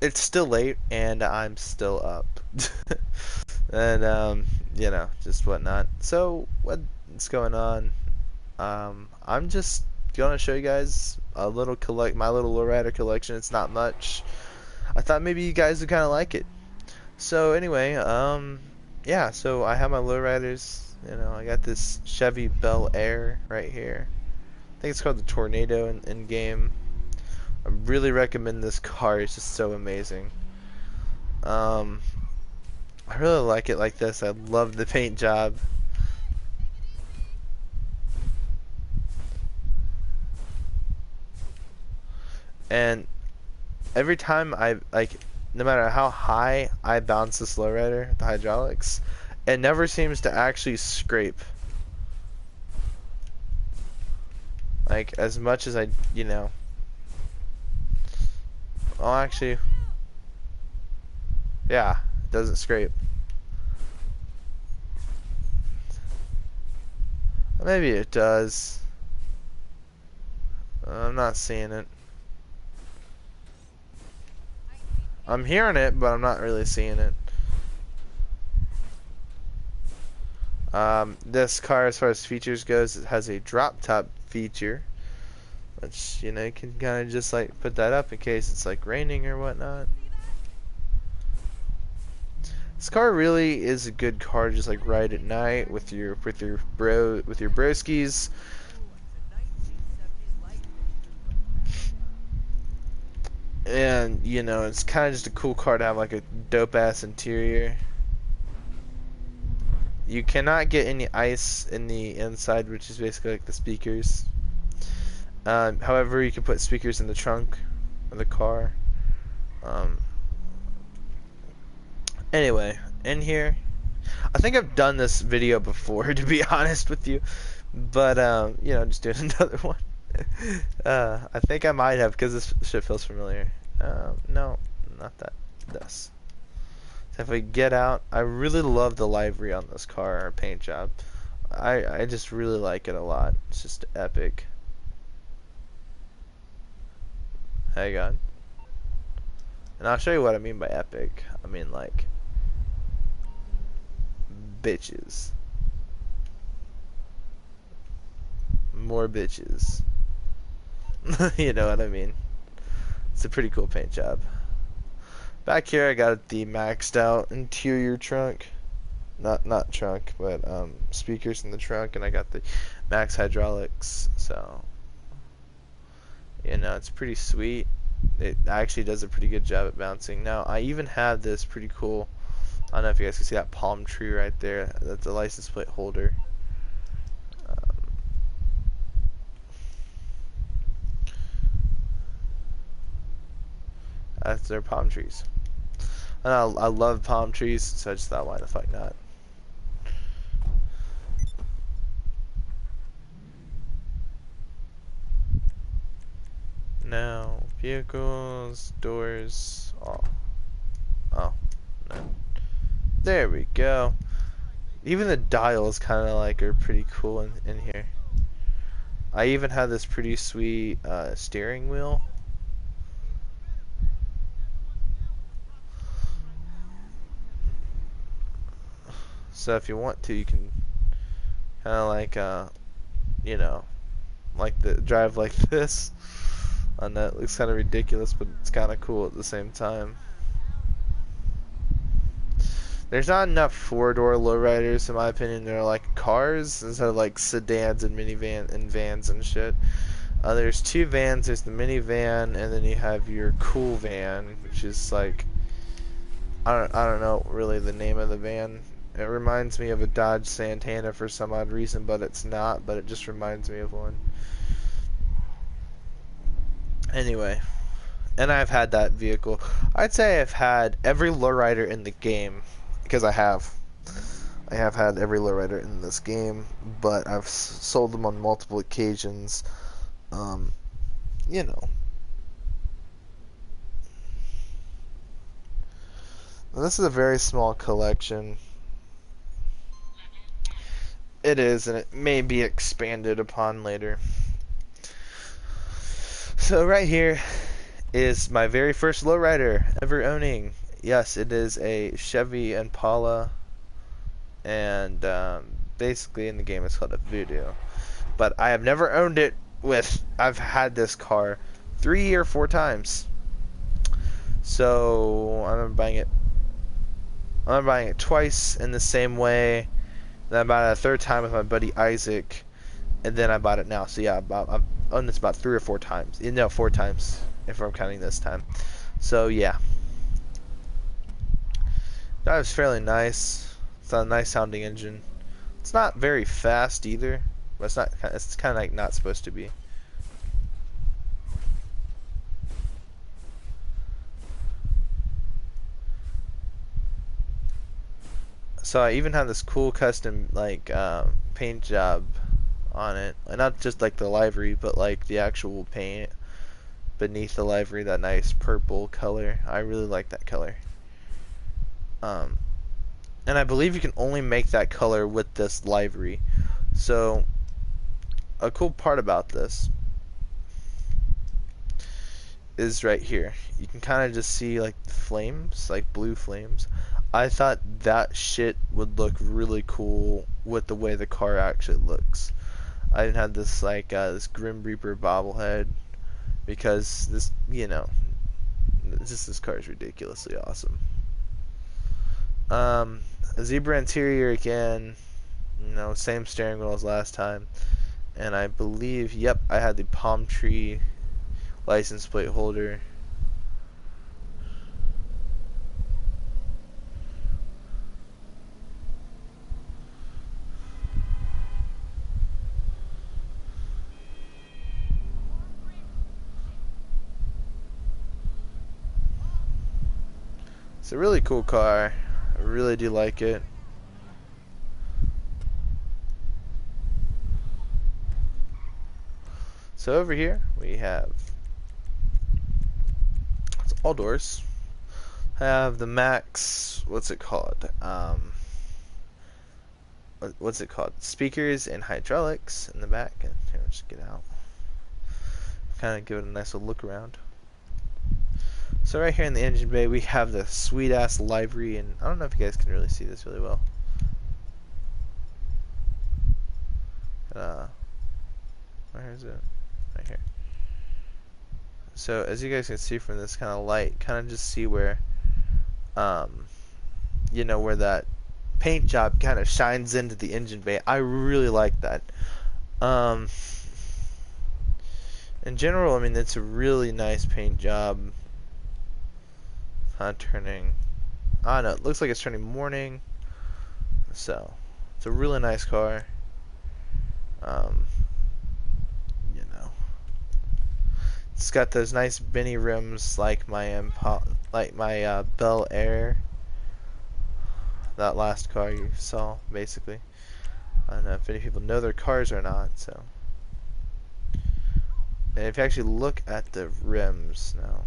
it's still late and I'm still up. And you know, just whatnot. So what's going on? I'm just gonna show you guys a little my little lowrider collection. It's not much. I thought maybe you guys would kind of like it. So anyway, yeah. So I have my lowriders. You know, I got this Chevy Bel Air right here. I think it's called the Tornado in game. I really recommend this car. It's just so amazing. Um, I really like it like this. I love the paint job. And every time no matter how high I bounce this lowrider, the hydraulics, it never seems to actually scrape. Like as much as you know. Oh, actually, yeah, it doesn't scrape. Maybe it does. I'm not seeing it. I'm hearing it, but I'm not really seeing it. This car, as far as features goes, it has a drop top feature, which you know you can kind of just like put that up in case it's like raining or whatnot. This car really is a good car to just like ride at night with your broskies. And you know, it's kind of just a cool car to have like a dope ass interior. You cannot get any ice in the inside, which is basically like the speakers. However, you can put speakers in the trunk of the car. Um, anyway, in here, I think I've done this video before, to be honest with you, but you know, just doing another one. I think I might have because this shit feels familiar. No, not that. This. So if we get out, I really love the livery on this car, our paint job. I just really like it a lot. It's just epic. Hang on. And I'll show you what I mean by epic. I mean like bitches. More bitches. You know what I mean? It's a pretty cool paint job. Back here I got the maxed out interior trunk. Not trunk, but speakers in the trunk, and I got the max hydraulics, so you know, it's pretty sweet. It actually does a pretty good job at bouncing. Now I even have this pretty cool, I don't know if you guys can see that palm tree right there. That's a license plate holder. That's their palm trees. And I love palm trees, so I just thought, why the fuck not? Now, vehicles, doors, oh, no. There we go. Even the dials kind of like are pretty cool in here. I even have this pretty sweet steering wheel. So if you want to, you can kind of like, you know, like drive like this. And that looks kind of ridiculous, but it's kind of cool at the same time. There's not enough four-door lowriders, in my opinion. They're like cars instead of like sedans and minivan and vans and shit. There's two vans. There's the minivan, and then you have your cool van, which is like I don't know really the name of the van. It reminds me of a Dodge Santana for some odd reason, but it's not. But it just reminds me of one. Anyway, and I've had that vehicle. I'd say I've had every lowrider in the game, because I have. I have had every lowrider in this game, but I've sold them on multiple occasions. You know. Now, this is a very small collection. It is, and it may be expanded upon later. So right here is my very first lowrider ever owning. Yes, it is a Chevy Impala, and basically in the game it's called a Voodoo. But I have never owned it with. I've had this car 3 or 4 times. So I remember buying it. I remember buying it twice in the same way. Then I bought it a third time with my buddy Isaac, and then I bought it now. So yeah, I've owned this about 3 or 4 times. No, 4 times if I'm counting this time. So yeah, that was fairly nice. It's a nice sounding engine. It's not very fast either, but it's not. It's kind of like not supposed to be. So I even have this cool custom like paint job on it, and not just like the livery, but like the actual paint beneath the livery, that nice purple color. I really like that color. Um, and I believe you can only make that color with this livery. So a cool part about this is right here. You can kind of just see like the flames, like blue flames. I thought that shit would look really cool with the way the car actually looks. I didn't have this like this Grim Reaper bobblehead because this, this car is ridiculously awesome. Zebra interior again, same steering wheel as last time, and I believe, yep, I had the palm tree license plate holder. It's a really cool car. I really do like it. So over here we have, it's all doors. I have the Max, what's it called? What's it called? Speakers and hydraulics in the back. And here, let's get out. Kind of give it a nice little look around. So right here in the engine bay, we have the sweet ass livery, and I don't know if you guys can really see this really well. Where is it? Right here. So as you guys can see from this kind of light, kind of just see where, where that paint job kind of shines into the engine bay. I really like that. In general, I mean, it's a really nice paint job. Turning, I don't know, it looks like it's turning morning. So it's a really nice car. It's got those nice Benny rims like my Bel Air. That last car you saw, basically. I don't know if any people know their cars or not. So, and if you actually look at the rims now.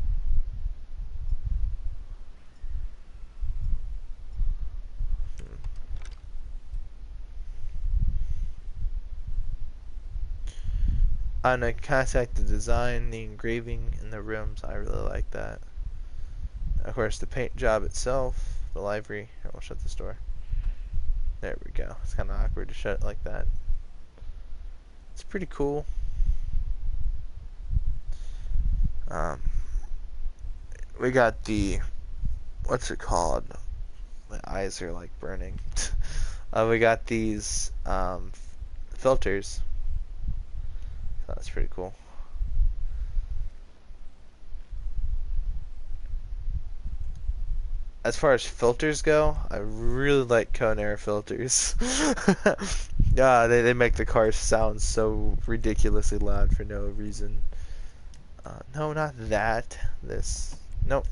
I don't know, kind of like the design, the engraving, and the rims. I really like that. Of course, the paint job itself, the livery. Here, we'll shut this door. There we go. It's kind of awkward to shut it like that. It's pretty cool. We got the, what's it called? My eyes are like burning. We got these filters. So that's pretty cool. As far as filters go, I really like Cone Air filters. Yeah, they make the car sound so ridiculously loud for no reason. No, not that. This. Nope.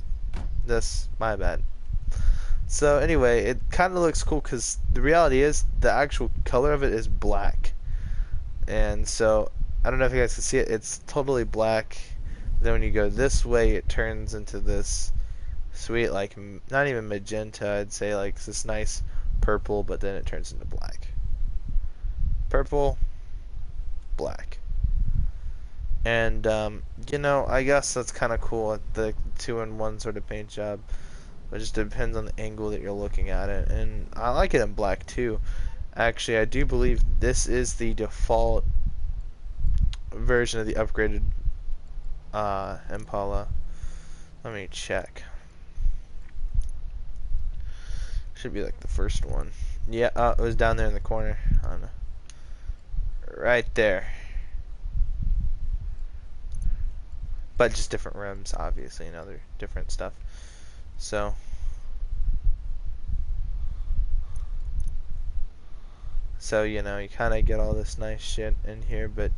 This. My bad. So anyway, it kind of looks cool because the reality is the actual color of it is black. And so, I don't know if you guys can see it. It's totally black. Then when you go this way, it turns into this sweet, like, not even magenta, I'd say, like this nice purple, but then it turns into black. Purple, black. And you know, I guess that's kind of cool at the 2-in-1 sort of paint job. It just depends on the angle that you're looking at it, and I like it in black too. Actually, I do believe this is the default version of the upgraded Impala. Let me check. Should be like the first one. Yeah, it was down there in the corner. I don't know. Right there. But just different rims, obviously, and other different stuff. So, you know, you kind of get all this nice shit in here, but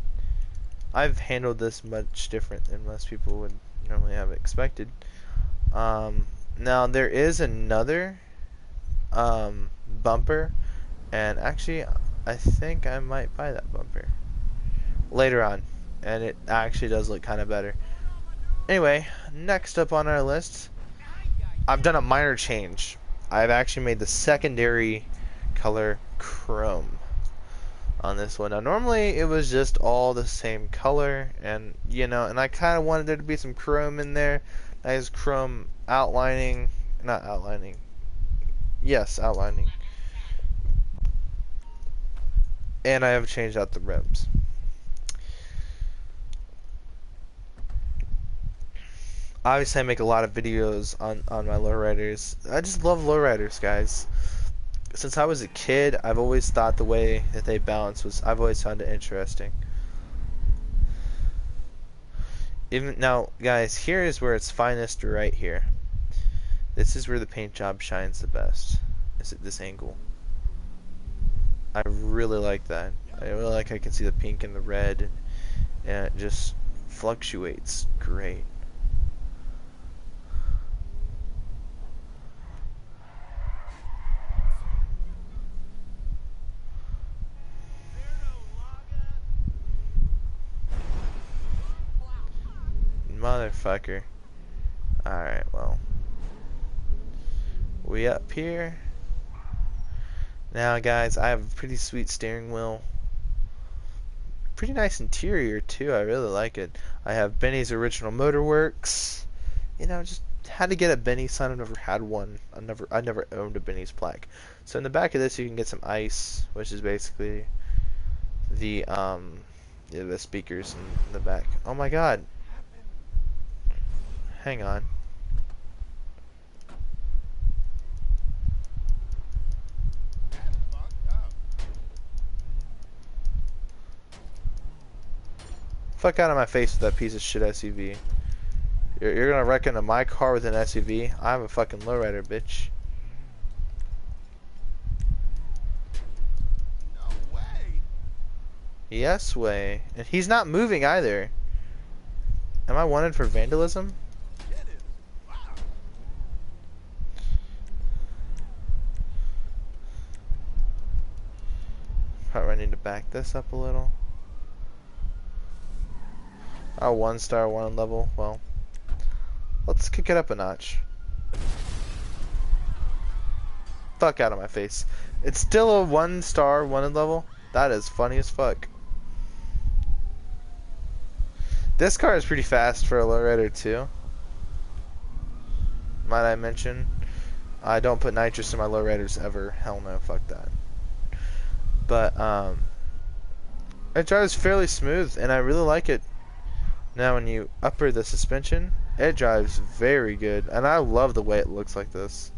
I've handled this much different than most people would normally have expected. Now there is another bumper, and actually I think I might buy that bumper later on, and it actually does look kind of better. Anyway, next up on our list, I've done a minor change. I've actually made the secondary color chrome on this one. Now normally it was just all the same color, and you know, and I kind of wanted there to be some chrome in there. Nice chrome outlining, not outlining. Yes, outlining. And I have changed out the rims. Obviously I make a lot of videos on my lowriders. I just love lowriders, guys. Since I was a kid, I've always thought the way that they balance was, I've always found it interesting. Even now, guys, here is where it's finest right here. This is where the paint job shines the best. Is at this angle. I really like that. I really like I can see the pink and the red, and it just fluctuates great. Motherfucker. Alright, well. We up here. Now, guys, I have a pretty sweet steering wheel. Pretty nice interior, too. I really like it. I have Benny's Original Motorworks. You know, just had to get a Benny sign. I've never had one. I never owned a Benny's plaque. So in the back of this, you can get some ice, which is basically the yeah, the speakers in the back. Oh my God. Hang on. Fuck out of my face with that piece of shit SUV. You're gonna wreck into my car with an SUV? I'm a fucking lowrider, bitch. No way. Yes way. And he's not moving either. Am I wanted for vandalism? Wow. Probably need to back this up a little. Oh, 1-star, 1 level. Well, let's kick it up a notch. Fuck out of my face. It's still a 1-star, 1 level? That is funny as fuck. This car is pretty fast for a lowrider too. Might I mention? I don't put nitrous in my lowriders ever. Hell no, fuck that. But, it drives fairly smooth, and I really like it. Now when you upper the suspension, it drives very good, and I love the way it looks like this.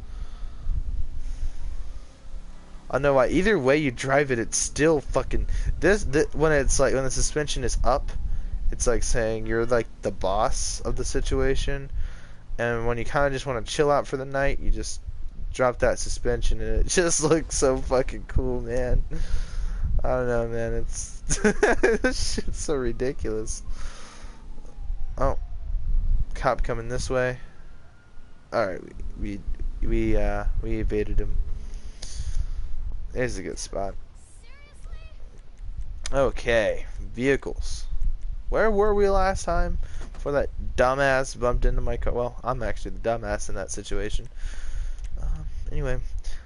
I don't know why. Either way you drive it, it's still fucking this when it's like when the suspension is up, it's like saying you're like the boss of the situation, and when you kind of just want to chill out for the night, you just drop that suspension, and it just looks so fucking cool, man. I don't know, man. It's this shit's so ridiculous. Oh, cop coming this way. All right, we evaded him. There's a good spot. Okay, vehicles. Where were we last time? Before that dumbass bumped into my car. Well, I'm actually the dumbass in that situation. Anyway,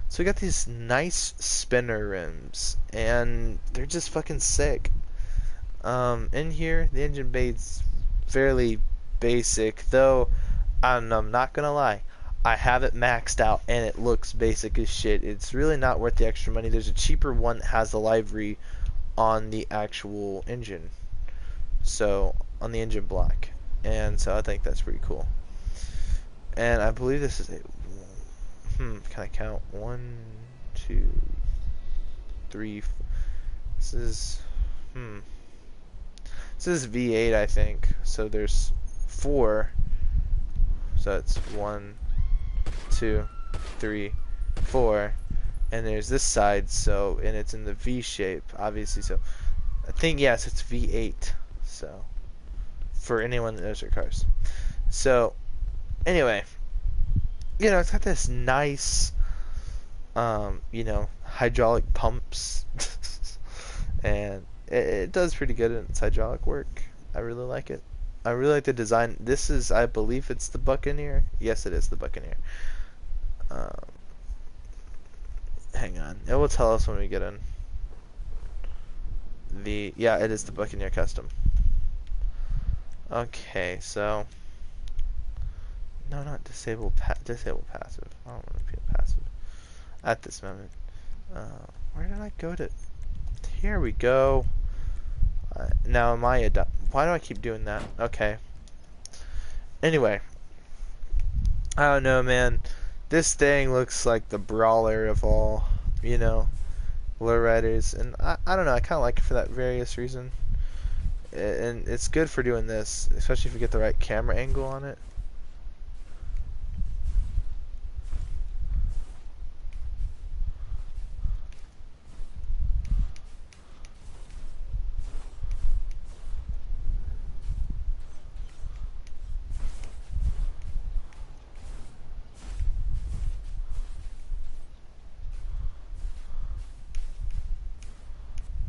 so we got these nice spinner rims, and they're just fucking sick. In here, the engine bay's fairly basic, though I'm not gonna lie. I have it maxed out and it looks basic as shit. It's really not worth the extra money. There's a cheaper one that has the livery on the actual engine. So, on the engine block. And so I think that's pretty cool. And I believe this is a. Can I count? One, two, three. This is. Hmm. This is V8, I think. So there's four. So it's one, two, three, four. And there's this side, so, and it's in the V shape, obviously. So I think, yes, it's V8. So, for anyone that knows their cars. So, anyway, it's got this nice, hydraulic pumps. And it does pretty good in its hydraulic work. I really like it. I really like the design. This is, I believe it's the Buccaneer. Yes, it is the Buccaneer. Um, Hang on. It will tell us when we get in. Yeah, it is the Buccaneer Custom. Okay, so no, not disable passive. I don't want to be a passive at this moment. Where did I go to? Here we go. Now am I a? Why do I keep doing that? Okay. Anyway, I don't know, man. This thing looks like the brawler of all, lowriders, and I don't know. I kind of like it for that various reason, and it's good for doing this, especially if you get the right camera angle on it.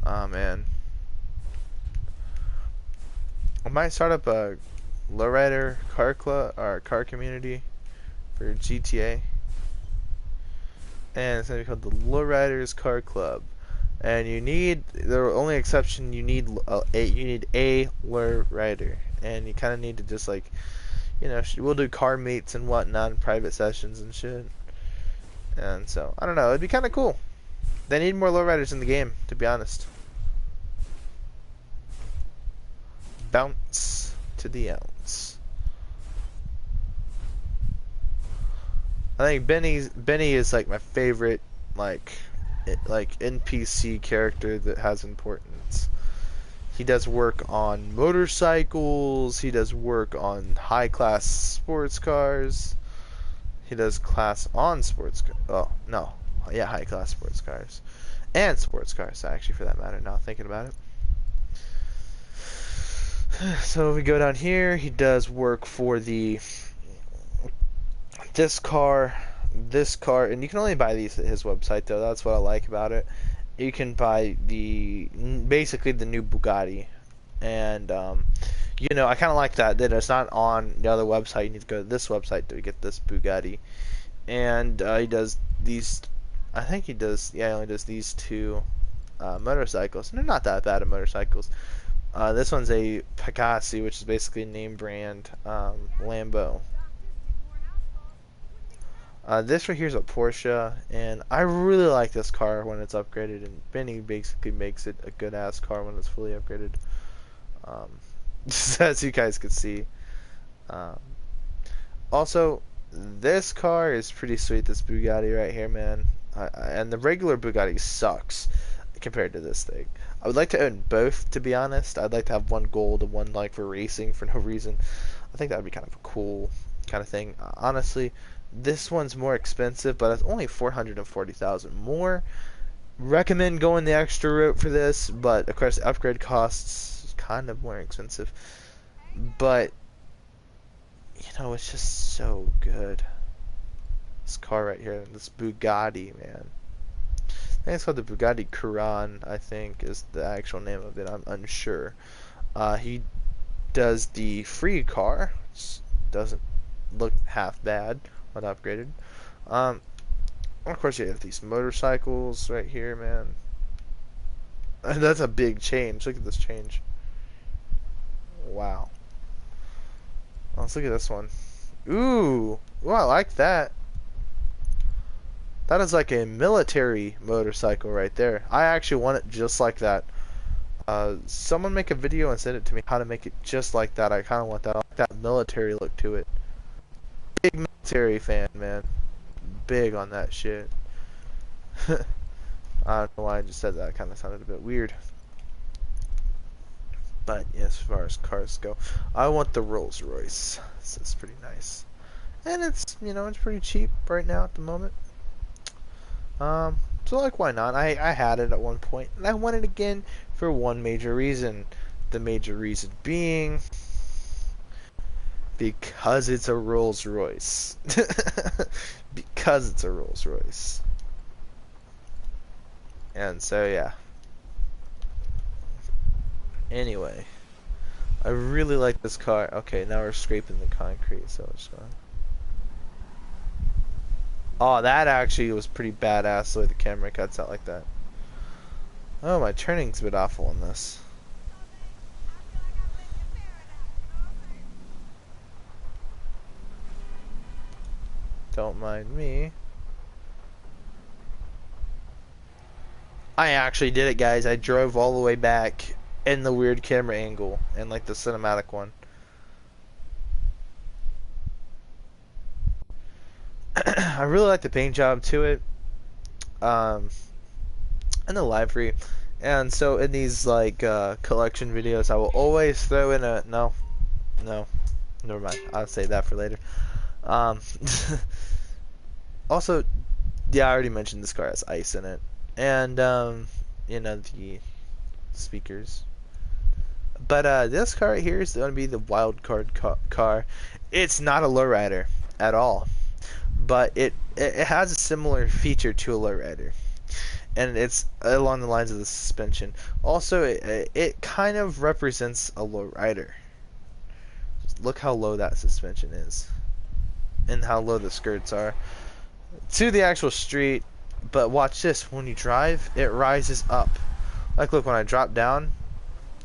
Oh man, I might start up a lowrider car club or car community for GTA, and it's gonna be called the Lowriders Car Club. And the only exception, you need a lowrider, and you kind of need to just like, we'll do car meets and whatnot, and private sessions and shit. And so I don't know, it'd be kind of cool. They need more lowriders in the game, to be honest. Bounce to the ounce. I think Benny is like my favorite like NPC character that has importance. He does work on motorcycles, he does work on high class sports cars. He does class on sports cars. Oh, no. Yeah, high class sports cars. And sports cars, actually, for that matter, now thinking about it. So we go down here. He does work for this car, and you can only buy these at his website though. That's what I like about it. You can buy basically the new Bugatti, and I kind of like that it's not on the other website. You need to go to this website to get this Bugatti, and he does these. I think he does. Yeah, he only does these two motorcycles, and they're not that bad of motorcycles. This one's a Picassi, which is basically a name brand Lambo. This right here is a Porsche, and I really like this car when it's upgraded, and Benny basically makes it a good ass car when it's fully upgraded. Um, as you guys can see. Um, Also, this car is pretty sweet, this Bugatti right here, man. And the regular Bugatti sucks compared to this thing. I would like to own both, to be honest. I'd like to have one gold and one like for racing for no reason. I think that would be kind of a cool kind of thing. Honestly, this one's more expensive, but it's only 440,000 more. Recommend going the extra route for this, but of course, the upgrade costs kind of more expensive. But it's just so good. This car right here, this Bugatti, man. I think it's called the Bugatti Chiron, I think is the actual name of it. I'm unsure. He does the free car, which doesn't look half bad when upgraded. Of course, you have these motorcycles right here, man. And that's a big change. Look at this change. Wow. Let's look at this one. Ooh. Ooh, I like that. That is like a military motorcycle right there. I actually want it just like that. Someone make a video and send it to me how to make it just like that. I kind of want that, I like that military look to it. Big military fan, man. Big on that shit. I don't know why I just said that. It kind of sounded a bit weird. But yeah, as far as cars go, I want the Rolls Royce. This is pretty nice, and it's it's pretty cheap right now at the moment. So like why not? I had it at one point, and I want it again for one major reason. The major reason being because it's a Rolls Royce. Because it's a Rolls Royce. And so yeah. Anyway, I really like this car. Okay, now we're scraping the concrete, so it's fine. Oh, that actually was pretty badass the way the camera cuts out like that. Oh, my turning's a bit awful on this. Don't mind me. I actually did it, guys. I drove all the way back in the weird camera angle and like the cinematic one. I really like the paint job to it. Um, and the livery. And so in these like collection videos, I will always throw in a no, never mind. I'll save that for later. Um, also, yeah, I already mentioned this car has ice in it, and the speakers. But this car right here is going to be the wild card car. It's not a lowrider at all, but it has a similar feature to a lowrider, and it's along the lines of the suspension. Also, it kind of represents a lowrider. Look how low that suspension is, and how low the skirts are to the actual street. But watch this: when you drive, it rises up. Like, look, when I drop down,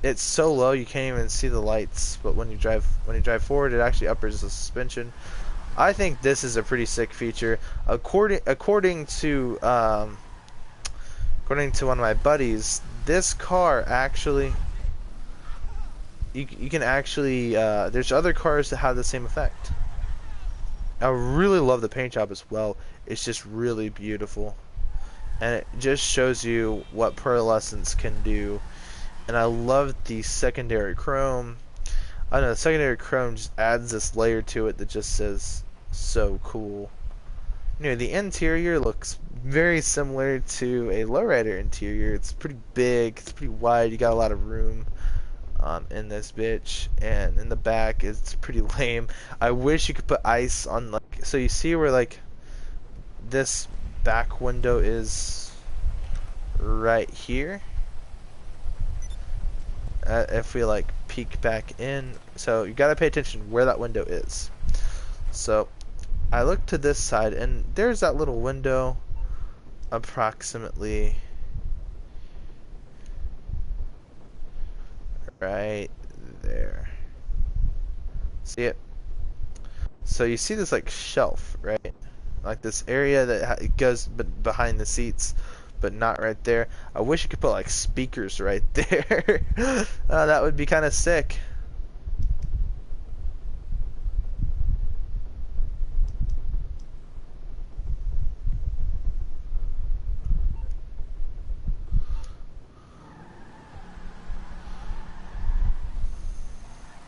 it's so low you can't even see the lights. But when you drive forward, it actually uppers the suspension. I think this is a pretty sick feature. According to one of my buddies, this car actually you can actually there's other cars that have the same effect. I really love the paint job as well. It's just really beautiful, and it just shows you what pearlescence can do. And I love the secondary chrome. I don't know, the secondary chrome just adds this layer to it that just says so cool. The interior looks very similar to a lowrider interior. It's pretty big, it's pretty wide, you got a lot of room in this bitch. And in the back, it's pretty lame. I wish you could put ice on, like, so you see where, like, this back window is right here. If we like peek back in, so you gotta pay attention where that window is. So I look to this side, and there's that little window approximately right there. See it? So you see this like shelf, right? Like this area that it goes behind the seats, but not right there. I wish you could put like speakers right there. That would be kind of sick.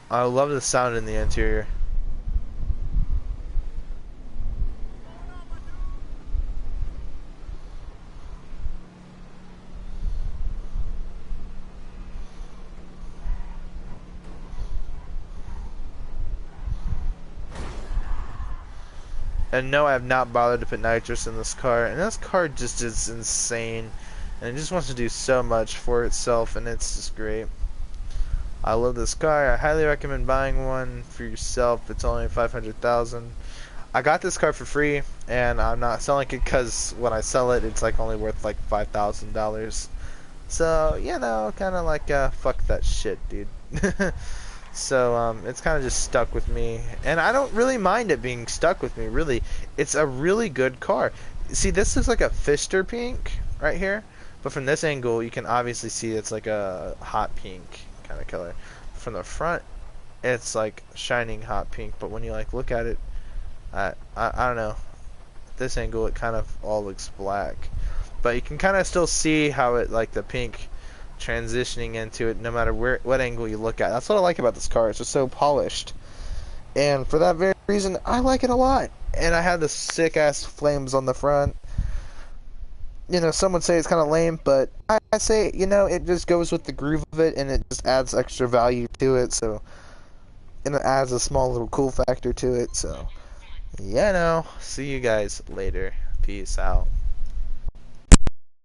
I love the sound in the interior. And no, I have not bothered to put nitrous in this car. And this car just is insane. And it just wants to do so much for itself, and it's just great. I love this car. I highly recommend buying one for yourself. It's only $500,000. I got this car for free, and I'm not selling it because when I sell it, it's like only worth like $5,000. So, kind of like fuck that shit, dude. So it's kind of just stuck with me, and I don't really mind it being stuck with me. Really, it's a really good car. See, this looks like a Fister pink right here, but from this angle, you can obviously see it's like a hot pink kind of color. From the front, it's like shining hot pink, but when you like look at it, I don't know. This angle, it kind of all looks black, but you can kind of still see how it like the pink transitioning into it no matter what angle you look at. That's what I like about this car. It's just so polished. And for that very reason, I like it a lot. And I have the sick ass flames on the front. You know, some would say it's kind of lame, but I say, you know, it just goes with the groove of it and it just adds extra value to it. So, and it adds a small little cool factor to it. So, yeah, no. See you guys later. Peace out.